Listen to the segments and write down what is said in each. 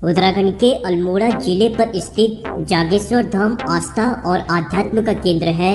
उत्तराखंड के अल्मोड़ा जिले पर स्थित जागेश्वर धाम आस्था और आध्यात्म का केंद्र है।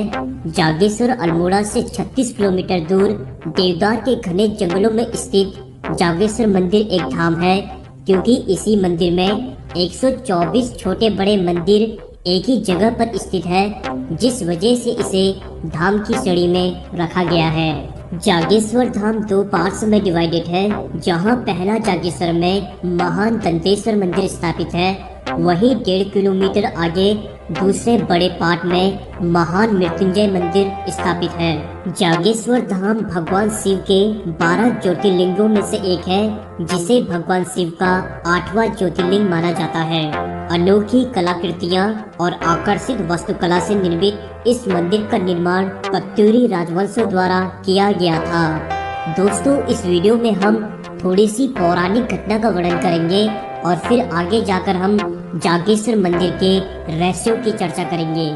जागेश्वर अल्मोड़ा से 36 किलोमीटर दूर देवदार के घने जंगलों में स्थित जागेश्वर मंदिर एक धाम है, क्योंकि इसी मंदिर में 124 छोटे बड़े मंदिर एक ही जगह पर स्थित है, जिस वजह से इसे धाम की श्रेणी में रखा गया है। जागेश्वर धाम दो पार्ट्स में डिवाइडेड है, जहां पहला जागेश्वर में महान दंतेश्वर मंदिर स्थापित है, वहीं 1.5 किलोमीटर आगे दूसरे बड़े पार्ट में महान मृत्युंजय मंदिर स्थापित है। जागेश्वर धाम भगवान शिव के 12 ज्योतिर्लिंगों में से एक है, जिसे भगवान शिव का 8वां ज्योतिर्लिंग माना जाता है। अनोखी कलाकृतियां और आकर्षित वास्तुकला से निर्मित इस मंदिर का निर्माण कत्यूरी राजवंशों द्वारा किया गया था। दोस्तों, इस वीडियो में हम थोड़ी सी पौराणिक घटना का वर्णन करेंगे और फिर आगे जाकर हम जागेश्वर मंदिर के रहस्यों की चर्चा करेंगे।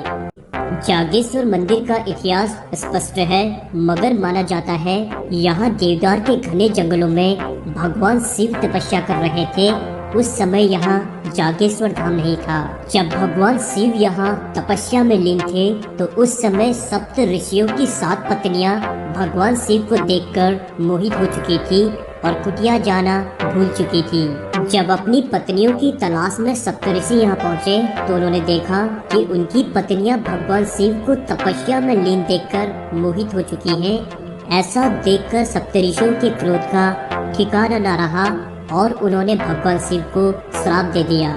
जागेश्वर मंदिर का इतिहास स्पष्ट है, मगर माना जाता है यहाँ देवदार के घने जंगलों में भगवान शिव तपस्या कर रहे थे। उस समय यहाँ जागेश्वर धाम नहीं था। जब भगवान शिव यहाँ तपस्या में लीन थे, तो उस समय सप्त ऋषियों की 7 पत्नियां भगवान शिव को देखकर मोहित हो चुकी थी और कुटिया जाना भूल चुकी थी। जब अपनी पत्नियों की तलाश में सप्तऋषि यहाँ पहुँचे, तो उन्होंने देखा कि उनकी पत्नियां भगवान शिव को तपस्या में लीन देखकर मोहित हो चुकी हैं। ऐसा देखकर सप्तऋषियों के क्रोध का ठिकाना न रहा और उन्होंने भगवान शिव को श्राप दे दिया।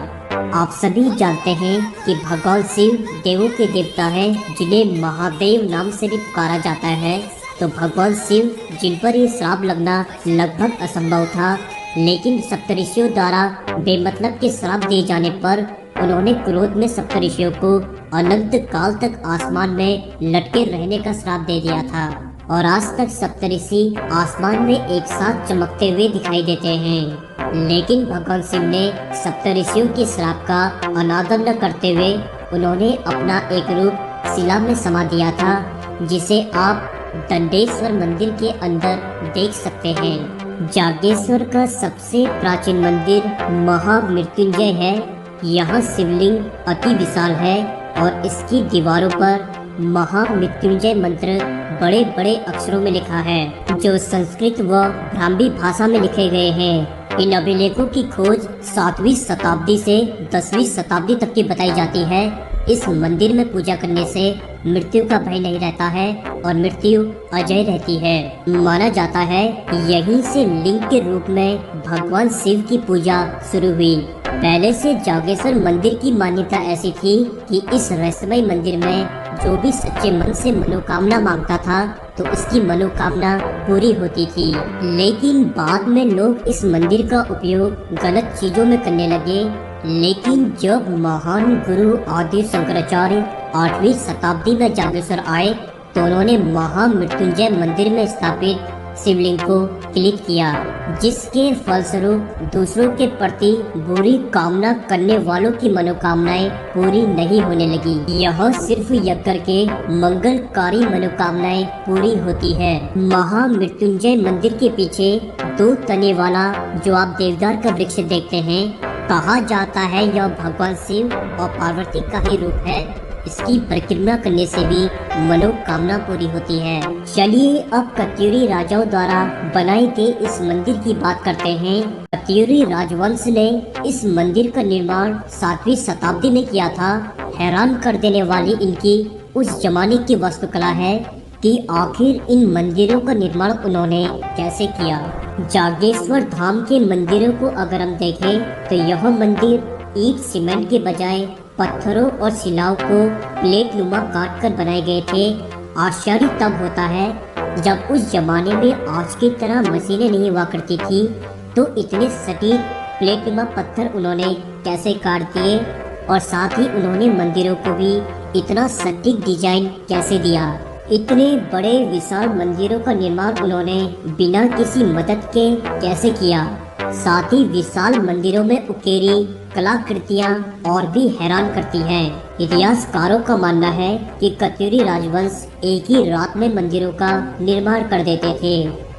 आप सभी जानते हैं कि भगवान शिव देवों के देवता हैं, जिन्हें महादेव नाम से भी पुकारा जाता है। तो भगवान शिव, जिन पर ये श्राप लगना लगभग असंभव था, लेकिन सप्तऋषियों द्वारा बेमतलब के श्राप दिए जाने पर उन्होंने क्रोध में सप्तऋषियों को अनंत काल तक आसमान में लटके रहने का श्राप दे दिया था। और आज तक सप्तऋषि आसमान में एक साथ चमकते हुए दिखाई देते हैं। लेकिन भगवान शिव ने सप्तऋषियों के श्राप का अनादर न करते हुए उन्होंने अपना एक रूप शिला में समा दिया था, जिसे आप दंडेश्वर मंदिर के अंदर देख सकते हैं। जागेश्वर का सबसे प्राचीन मंदिर महामृत्युंजय है। यहाँ शिवलिंग अति विशाल है और इसकी दीवारों पर महामृत्युंजय मंत्र बड़े बड़े अक्षरों में लिखा है, जो संस्कृत व ब्राह्मी भाषा में लिखे गए हैं। इन अभिलेखों की खोज 7वीं शताब्दी से 10वीं शताब्दी तक की बताई जाती है। इस मंदिर में पूजा करने से मृत्यु का भय नहीं रहता है और मृत्यु अजय रहती है। माना जाता है यहीं से लिंग के रूप में भगवान शिव की पूजा शुरू हुई। पहले से जागेश्वर मंदिर की मान्यता ऐसी थी कि इस रहस्यमय मंदिर में जो भी सच्चे मन से मनोकामना मांगता था, तो उसकी मनोकामना पूरी होती थी। लेकिन बाद में लोग इस मंदिर का उपयोग गलत चीजों में करने लगे। लेकिन जब महान गुरु आदि शंकराचार्य 8वीं शताब्दी में जागेश्वर आए, तो उन्होंने महामृत्युंजय मंदिर में स्थापित शिवलिंग को क्लिक किया, जिसके फलस्वरूप दूसरों के प्रति बुरी कामना करने वालों की मनोकामनाएं पूरी नहीं होने लगी। यह सिर्फ यज्ञ करके मंगलकारी मनोकामनाएं पूरी होती है। महामृत्युंजय मंदिर के पीछे 2 तने वाला जो आप देवदार का वृक्ष देखते हैं, कहा जाता है यह भगवान शिव और पार्वती का ही रूप है। इसकी परिक्रमा करने से भी मनोकामना पूरी होती है। चलिए अब कत्यूरी राजाओं द्वारा बनाए गए इस मंदिर की बात करते हैं। कत्यूरी राजवंश ने इस मंदिर का निर्माण 7वीं शताब्दी में किया था। हैरान कर देने वाली इनकी उस जमाने की वास्तुकला है कि आखिर इन मंदिरों का निर्माण उन्होंने कैसे किया। जागेश्वर धाम के मंदिरों को अगर हम देखें, तो यह मंदिर ईंट सीमेंट के बजाय पत्थरों और शिलाओं को प्लेट नुमा काट कर बनाए गए थे। आश्चर्य तब होता है जब उस जमाने में आज की तरह मशीनें नहीं हुआ करती थी, तो इतने सटीक प्लेट नुमा पत्थर उन्होंने कैसे काट दिए और साथ ही उन्होंने मंदिरों को भी इतना सटीक डिजाइन कैसे दिया। इतने बड़े विशाल मंदिरों का निर्माण उन्होंने बिना किसी मदद के कैसे किया। साथ ही विशाल मंदिरों में उकेरी कलाकृतियां और भी हैरान करती हैं। इतिहासकारों का मानना है कि कत्यूरी राजवंश एक ही रात में मंदिरों का निर्माण कर देते थे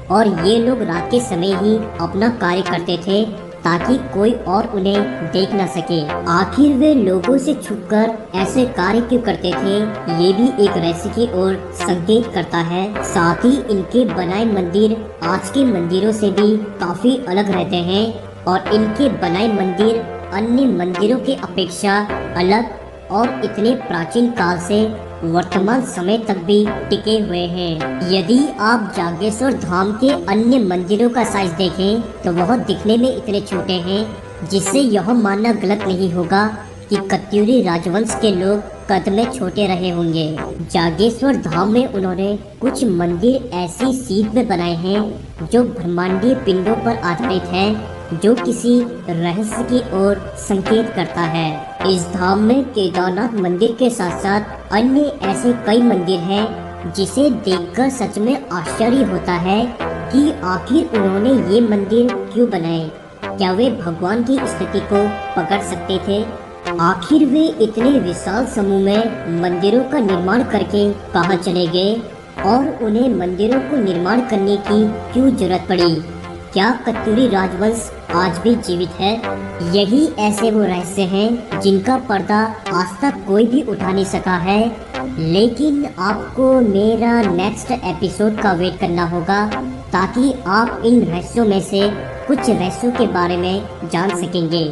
और ये लोग रात के समय ही अपना कार्य करते थे, ताकि कोई और उन्हें देख न सके। आखिर वे लोगों से छुपकर ऐसे कार्य क्यों करते थे, ये भी एक रहस्य की ओर संकेत करता है। साथ ही इनके बनाए मंदिर आज के मंदिरों से भी काफी अलग रहते हैं और इनके बनाए मंदिर अन्य मंदिरों की अपेक्षा अलग और इतने प्राचीन काल से वर्तमान समय तक भी टिके हुए हैं। यदि आप जागेश्वर धाम के अन्य मंदिरों का साइज देखें तो वह दिखने में इतने छोटे हैं, जिससे यह मानना गलत नहीं होगा कि कत्यूरी राजवंश के लोग कद में छोटे रहे होंगे। जागेश्वर धाम में उन्होंने कुछ मंदिर ऐसी सीध में बनाए हैं जो ब्रह्मांडीय पिंडों पर आधारित है, जो किसी रहस्य की ओर संकेत करता है। इस धाम में केदारनाथ मंदिर के साथ साथ अन्य ऐसे कई मंदिर हैं जिसे देखकर सच में आश्चर्य होता है कि आखिर उन्होंने ये मंदिर क्यों बनाए। क्या वे भगवान की स्थिति को पकड़ सकते थे? आखिर वे इतने विशाल समूह में मंदिरों का निर्माण करके कहाँ चले गए और उन्हें मंदिरों को निर्माण करने की क्यों जरूरत पड़ी? क्या कत्यूरी राजवंश आज भी जीवित है? यही ऐसे वो रहस्य हैं जिनका पर्दा आज तक कोई भी उठा नहीं सका है। लेकिन आपको मेरा नेक्स्ट एपिसोड का वेट करना होगा ताकि आप इन रहस्यों में से कुछ रहस्यों के बारे में जान सकेंगे।